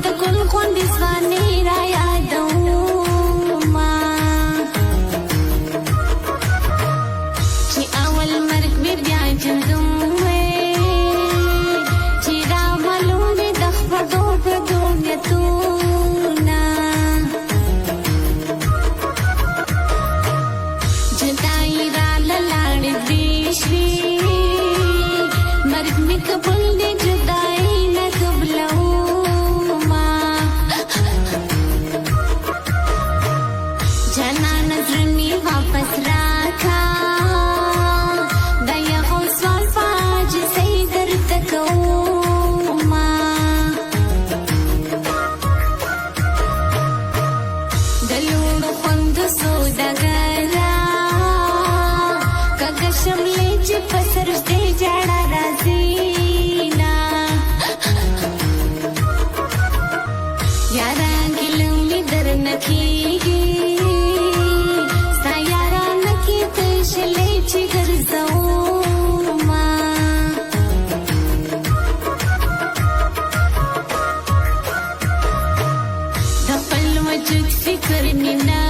د ګل غوندې ځواني را یادومه چې اول مرګ مې بیا ژوندون وې چې را معلوم مې د خپلو پردو نیتونه جدایي راله لاړې دې شوې مرګ مې قبول دی جدایي نه قبلومه جانانه زړه مې واپس راکړه دا یو سوال په عاجزۍ درته کومه د لوړو خوندو سوداګره کږه شملې چې په سر ږدې جاړه راځي نه یاران ګیله مې درنه کېږي ستا یارانه کې پیشلې چې ګرځومه د خپل وجود فکر مې نه